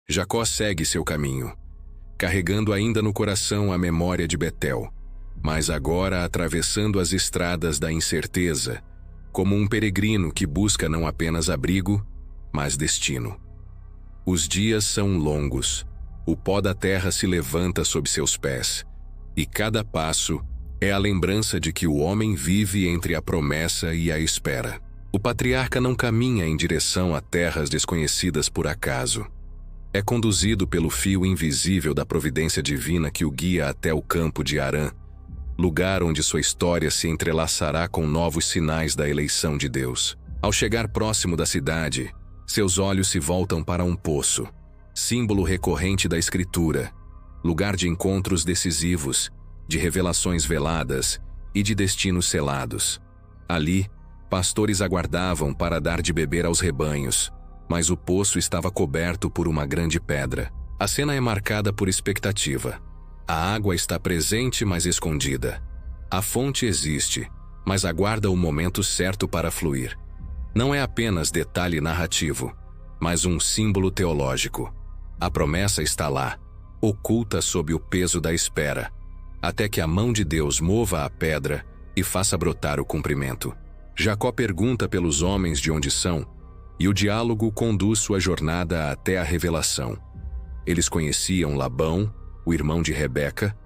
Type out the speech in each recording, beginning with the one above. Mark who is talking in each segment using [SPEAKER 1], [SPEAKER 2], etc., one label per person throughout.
[SPEAKER 1] Jacó segue seu caminho, carregando ainda no coração a memória de Betel, mas agora atravessando as estradas da incerteza, como um peregrino que busca não apenas abrigo, mas destino. Os dias são longos, o pó da terra se levanta sob seus pés, e cada passo é a lembrança de que o homem vive entre a promessa e a espera. O patriarca não caminha em direção a terras desconhecidas por acaso. É conduzido pelo fio invisível da providência divina que o guia até o campo de Harã, lugar onde sua história se entrelaçará com novos sinais da eleição de Deus. Ao chegar próximo da cidade, seus olhos se voltam para um poço, símbolo recorrente da Escritura, lugar de encontros decisivos, de revelações veladas e de destinos selados. Ali, pastores aguardavam para dar de beber aos rebanhos, mas o poço estava coberto por uma grande pedra. A cena é marcada por expectativa. A água está presente, mas escondida. A fonte existe, mas aguarda o momento certo para fluir. Não é apenas detalhe narrativo, mas um símbolo teológico. A promessa está lá, oculta sob o peso da espera, até que a mão de Deus mova a pedra e faça brotar o cumprimento. Jacó pergunta pelos homens de onde são, e o diálogo conduz sua jornada até a revelação. Eles conheciam Labão, o irmão de Rebeca,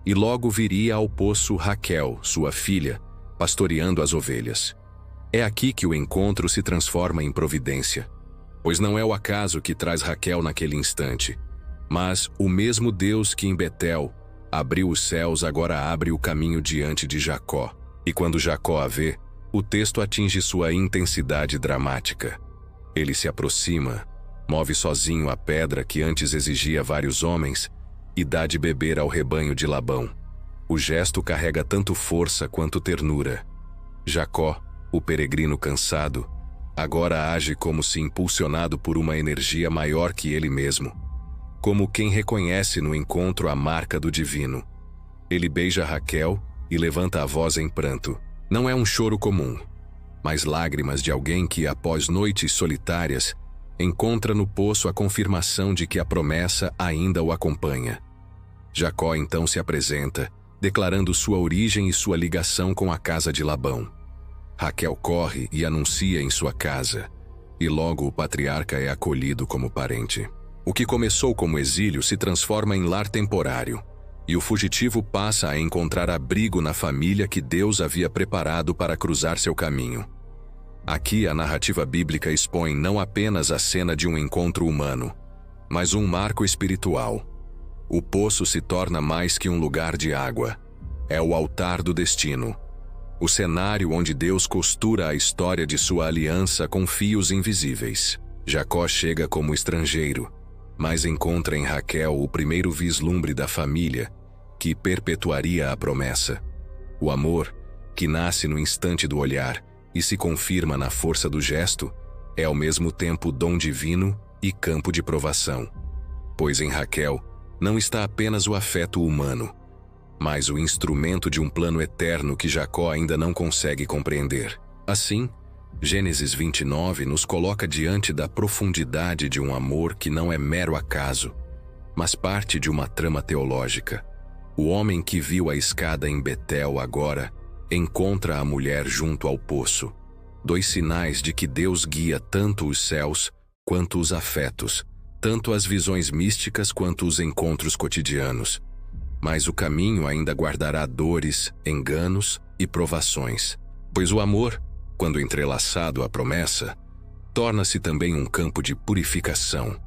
[SPEAKER 1] e logo viria ao poço Raquel, sua filha, pastoreando as ovelhas. É aqui que o encontro se transforma em providência, pois não é o acaso que traz Raquel naquele instante, mas o mesmo Deus que em Betel abriu os céus agora abre o caminho diante de Jacó. E quando Jacó a vê, o texto atinge sua intensidade dramática. Ele se aproxima, move sozinho a pedra que antes exigia vários homens e dá de beber ao rebanho de Labão. O gesto carrega tanto força quanto ternura. Jacó, o peregrino cansado, agora age como se impulsionado por uma energia maior que ele mesmo, como quem reconhece no encontro a marca do divino. Ele beija Raquel e levanta a voz em pranto. Não é um choro comum, mas lágrimas de alguém que, após noites solitárias, encontra no poço a confirmação de que a promessa ainda o acompanha. Jacó então se apresenta, declarando sua origem e sua ligação com a casa de Labão. Raquel corre e anuncia em sua casa, e logo o patriarca é acolhido como parente. O que começou como exílio se transforma em lar temporário, e o fugitivo passa a encontrar abrigo na família que Deus havia preparado para cruzar seu caminho. Aqui a narrativa bíblica expõe não apenas a cena de um encontro humano, mas um marco espiritual. O poço se torna mais que um lugar de água. É o altar do destino, o cenário onde Deus costura a história de sua aliança com fios invisíveis. Jacó chega como estrangeiro, mas encontra em Raquel o primeiro vislumbre da família que perpetuaria a promessa. O amor, que nasce no instante do olhar e se confirma na força do gesto, é ao mesmo tempo dom divino e campo de provação. Pois em Raquel não está apenas o afeto humano, mas o instrumento de um plano eterno que Jacó ainda não consegue compreender. Assim, Gênesis 29 nos coloca diante da profundidade de um amor que não é mero acaso, mas parte de uma trama teológica. O homem que viu a escada em Betel agora encontra a mulher junto ao poço, dois sinais de que Deus guia tanto os céus quanto os afetos, tanto as visões místicas quanto os encontros cotidianos. Mas o caminho ainda guardará dores, enganos e provações, pois o amor, quando entrelaçado à promessa, torna-se também um campo de purificação,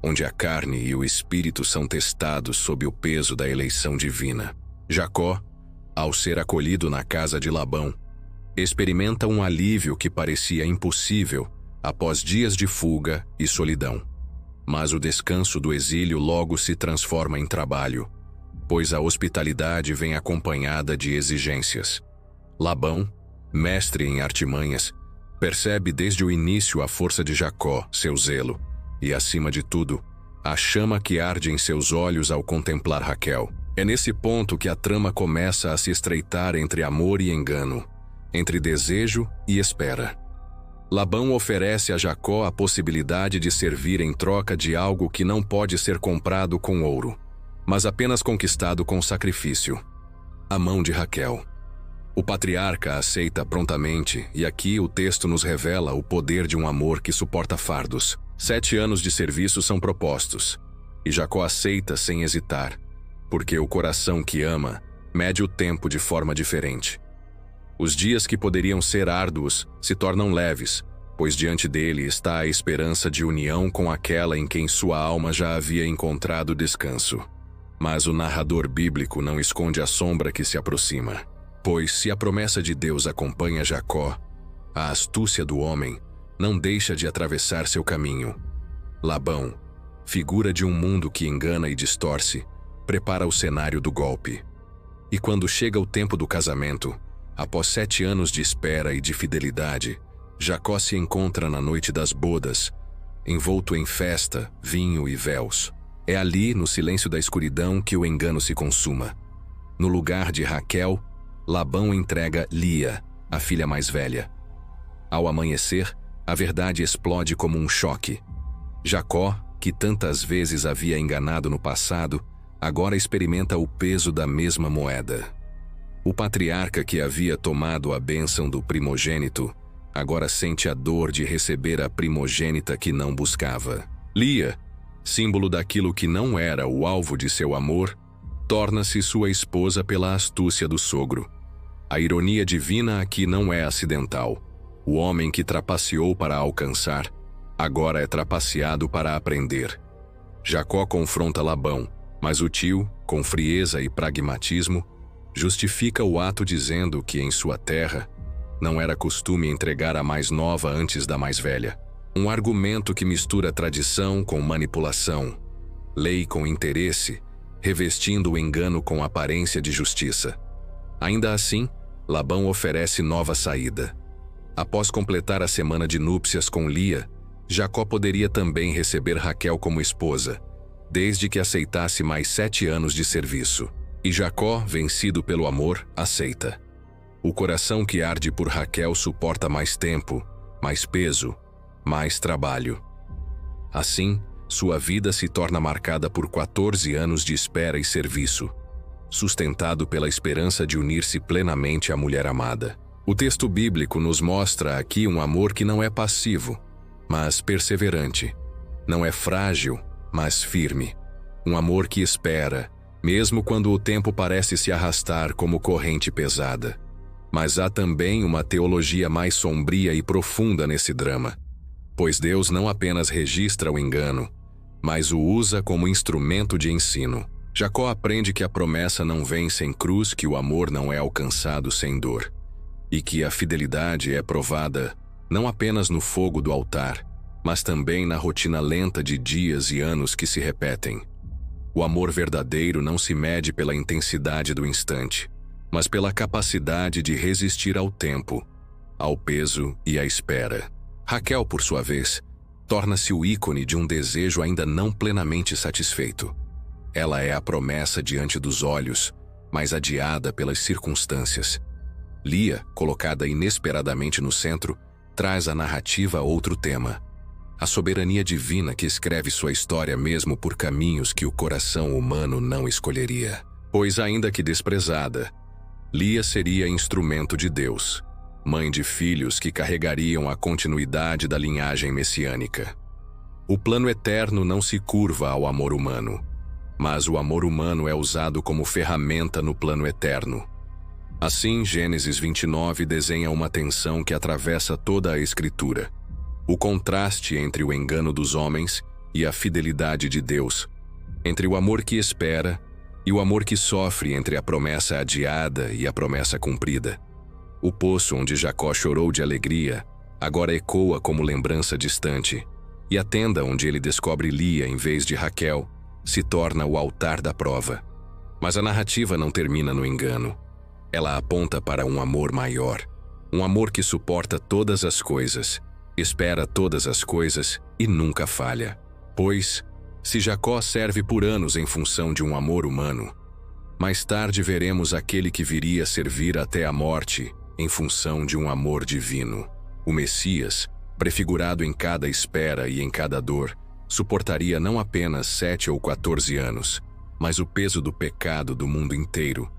[SPEAKER 1] onde a carne e o espírito são testados sob o peso da eleição divina. Jacó, ao ser acolhido na casa de Labão, experimenta um alívio que parecia impossível após dias de fuga e solidão. Mas o descanso do exílio logo se transforma em trabalho, pois a hospitalidade vem acompanhada de exigências. Labão, mestre em artimanhas, percebe desde o início a força de Jacó, seu zelo, e, acima de tudo, a chama que arde em seus olhos ao contemplar Raquel. É nesse ponto que a trama começa a se estreitar entre amor e engano, entre desejo e espera. Labão oferece a Jacó a possibilidade de servir em troca de algo que não pode ser comprado com ouro, mas apenas conquistado com sacrifício: a mão de Raquel. O patriarca aceita prontamente, e aqui o texto nos revela o poder de um amor que suporta fardos. 7 anos de serviço são propostos, e Jacó aceita sem hesitar, porque o coração que ama mede o tempo de forma diferente. Os dias que poderiam ser árduos se tornam leves, pois diante dele está a esperança de união com aquela em quem sua alma já havia encontrado descanso. Mas o narrador bíblico não esconde a sombra que se aproxima. Pois se a promessa de Deus acompanha Jacó, a astúcia do homem não deixa de atravessar seu caminho. Labão, figura de um mundo que engana e distorce, prepara o cenário do golpe. E quando chega o tempo do casamento, após 7 anos de espera e de fidelidade, Jacó se encontra na noite das bodas, envolto em festa, vinho e véus. É ali, no silêncio da escuridão, que o engano se consuma. No lugar de Raquel, Labão entrega Lia, a filha mais velha. Ao amanhecer, a verdade explode como um choque. Jacó, que tantas vezes havia enganado no passado, agora experimenta o peso da mesma moeda. O patriarca que havia tomado a bênção do primogênito, agora sente a dor de receber a primogênita que não buscava. Lia, símbolo daquilo que não era o alvo de seu amor, torna-se sua esposa pela astúcia do sogro. A ironia divina aqui não é acidental. O homem que trapaceou para alcançar, agora é trapaceado para aprender. Jacó confronta Labão, mas o tio, com frieza e pragmatismo, justifica o ato dizendo que em sua terra não era costume entregar a mais nova antes da mais velha. Um argumento que mistura tradição com manipulação, lei com interesse, revestindo o engano com aparência de justiça. Ainda assim, Labão oferece nova saída. Após completar a semana de núpcias com Lia, Jacó poderia também receber Raquel como esposa, desde que aceitasse mais 7 anos de serviço. E Jacó, vencido pelo amor, aceita. O coração que arde por Raquel suporta mais tempo, mais peso, mais trabalho. Assim, sua vida se torna marcada por 14 anos de espera e serviço, sustentado pela esperança de unir-se plenamente à mulher amada. O texto bíblico nos mostra aqui um amor que não é passivo, mas perseverante. Não é frágil, mas firme. Um amor que espera, mesmo quando o tempo parece se arrastar como corrente pesada. Mas há também uma teologia mais sombria e profunda nesse drama. Pois Deus não apenas registra o engano, mas o usa como instrumento de ensino. Jacó aprende que a promessa não vem sem cruz, que o amor não é alcançado sem dor, e que a fidelidade é provada não apenas no fogo do altar, mas também na rotina lenta de dias e anos que se repetem. O amor verdadeiro não se mede pela intensidade do instante, mas pela capacidade de resistir ao tempo, ao peso e à espera. Raquel, por sua vez, torna-se o ícone de um desejo ainda não plenamente satisfeito. Ela é a promessa diante dos olhos, mas adiada pelas circunstâncias. Lia, colocada inesperadamente no centro, traz à narrativa outro tema: a soberania divina que escreve sua história mesmo por caminhos que o coração humano não escolheria. Pois, ainda que desprezada, Lia seria instrumento de Deus, mãe de filhos que carregariam a continuidade da linhagem messiânica. O plano eterno não se curva ao amor humano, mas o amor humano é usado como ferramenta no plano eterno. Assim, Gênesis 29 desenha uma tensão que atravessa toda a Escritura. O contraste entre o engano dos homens e a fidelidade de Deus, entre o amor que espera e o amor que sofre, entre a promessa adiada e a promessa cumprida. O poço onde Jacó chorou de alegria agora ecoa como lembrança distante, e a tenda onde ele descobre Lia em vez de Raquel se torna o altar da prova. Mas a narrativa não termina no engano. Ela aponta para um amor maior, um amor que suporta todas as coisas, espera todas as coisas e nunca falha. Pois, se Jacó serve por anos em função de um amor humano, mais tarde veremos aquele que viria servir até a morte em função de um amor divino. O Messias, prefigurado em cada espera e em cada dor, suportaria não apenas 7 ou 14 anos, mas o peso do pecado do mundo inteiro,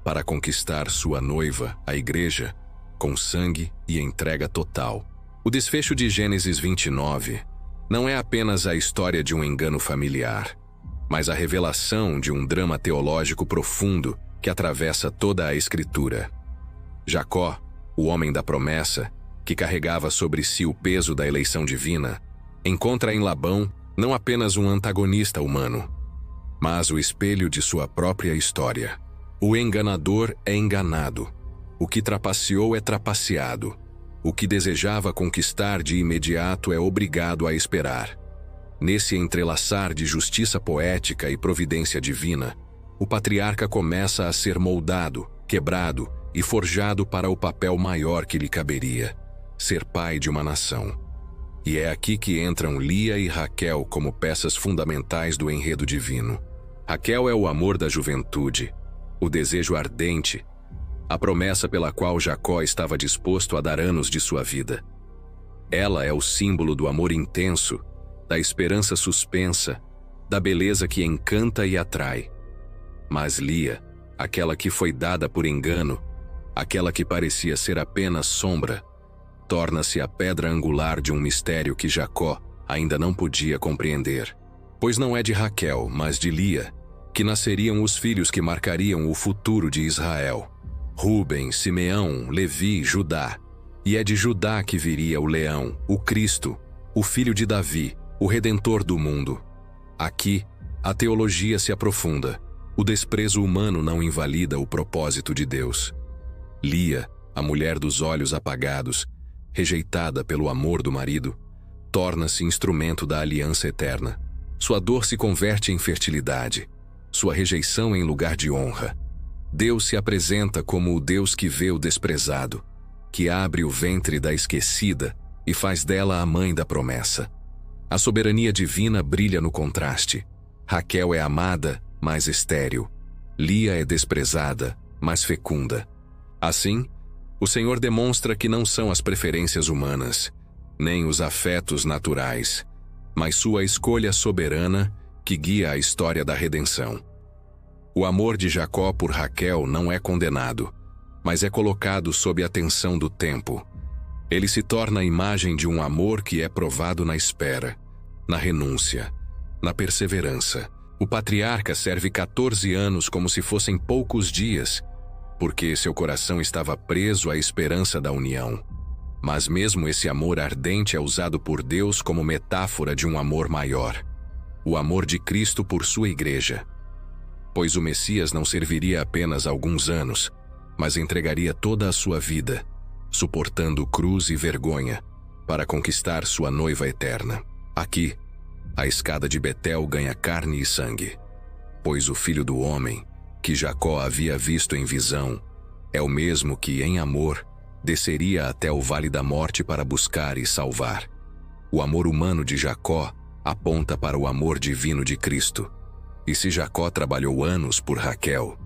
[SPEAKER 1] para conquistar sua noiva, a Igreja, com sangue e entrega total. O desfecho de Gênesis 29 não é apenas a história de um engano familiar, mas a revelação de um drama teológico profundo que atravessa toda a Escritura. Jacó, o homem da promessa, que carregava sobre si o peso da eleição divina, encontra em Labão não apenas um antagonista humano, mas o espelho de sua própria história. O enganador é enganado, o que trapaceou é trapaceado, o que desejava conquistar de imediato é obrigado a esperar. Nesse entrelaçar de justiça poética e providência divina, o patriarca começa a ser moldado, quebrado e forjado para o papel maior que lhe caberia: ser pai de uma nação. E é aqui que entram Lia e Raquel como peças fundamentais do enredo divino. Raquel é o amor da juventude, o desejo ardente, a promessa pela qual Jacó estava disposto a dar anos de sua vida. Ela é o símbolo do amor intenso, da esperança suspensa, da beleza que encanta e atrai. Mas Lia, aquela que foi dada por engano, aquela que parecia ser apenas sombra, torna-se a pedra angular de um mistério que Jacó ainda não podia compreender. Pois não é de Raquel, mas de Lia, que nasceriam os filhos que marcariam o futuro de Israel: Rúben, Simeão, Levi, Judá. E é de Judá que viria o leão, o Cristo, o filho de Davi, o Redentor do mundo. Aqui, a teologia se aprofunda. O desprezo humano não invalida o propósito de Deus. Lia, a mulher dos olhos apagados, rejeitada pelo amor do marido, torna-se instrumento da aliança eterna. Sua dor se converte em fertilidade, sua rejeição em lugar de honra. Deus se apresenta como o Deus que vê o desprezado, que abre o ventre da esquecida e faz dela a mãe da promessa. A soberania divina brilha no contraste. Raquel é amada, mas estéril. Lia é desprezada, mas fecunda. Assim, o Senhor demonstra que não são as preferências humanas, nem os afetos naturais, mas sua escolha soberana que guia a história da redenção. O amor de Jacó por Raquel não é condenado, mas é colocado sob a tensão do tempo. Ele se torna a imagem de um amor que é provado na espera, na renúncia, na perseverança. O patriarca serve 14 anos como se fossem poucos dias, porque seu coração estava preso à esperança da união. Mas mesmo esse amor ardente é usado por Deus como metáfora de um amor maior: o amor de Cristo por sua Igreja. Pois o Messias não serviria apenas alguns anos, mas entregaria toda a sua vida, suportando cruz e vergonha, para conquistar sua noiva eterna. Aqui, a escada de Betel ganha carne e sangue, pois o Filho do Homem, que Jacó havia visto em visão, é o mesmo que, em amor, desceria até o vale da morte para buscar e salvar. O amor humano de Jacó aponta para o amor divino de Cristo. E se Jacó trabalhou anos por Raquel,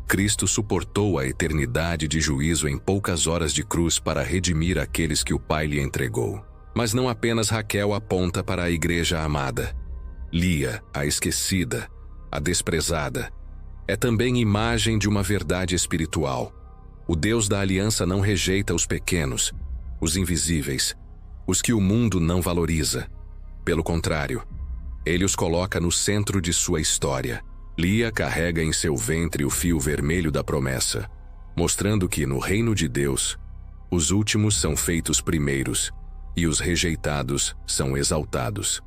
[SPEAKER 1] Cristo suportou a eternidade de juízo em poucas horas de cruz para redimir aqueles que o Pai lhe entregou. Mas não apenas Raquel aponta para a Igreja amada. Lia, a esquecida, a desprezada, é também imagem de uma verdade espiritual. O Deus da aliança não rejeita os pequenos, os invisíveis, os que o mundo não valoriza. Pelo contrário, ele os coloca no centro de sua história. Lia carrega em seu ventre o fio vermelho da promessa, mostrando que, no reino de Deus, os últimos são feitos primeiros e os rejeitados são exaltados.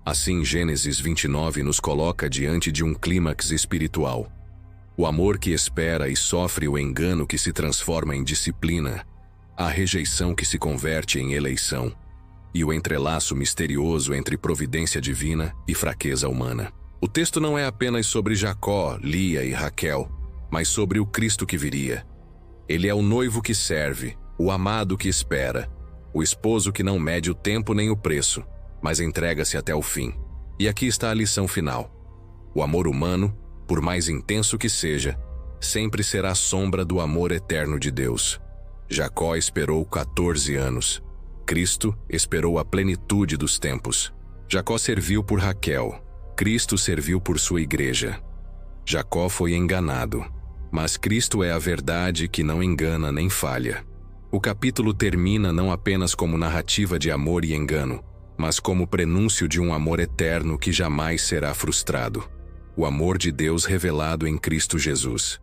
[SPEAKER 1] Assim, Gênesis 29 nos coloca diante de um clímax espiritual. O amor que espera e sofre o engano que se transforma em disciplina, a rejeição que se converte em eleição, e o entrelaço misterioso entre providência divina e fraqueza humana. O texto não é apenas sobre Jacó, Lia e Raquel, mas sobre o Cristo que viria. Ele é o noivo que serve, o amado que espera, o esposo que não mede o tempo nem o preço, mas entrega-se até o fim. E aqui está a lição final. O amor humano, por mais intenso que seja, sempre será sombra do amor eterno de Deus. Jacó esperou 14 anos. Cristo esperou a plenitude dos tempos. Jacó serviu por Raquel. Cristo serviu por sua igreja. Jacó foi enganado, mas Cristo é a verdade que não engana nem falha. O capítulo termina não apenas como narrativa de amor e engano, mas como prenúncio de um amor eterno que jamais será frustrado. O amor de Deus revelado em Cristo Jesus.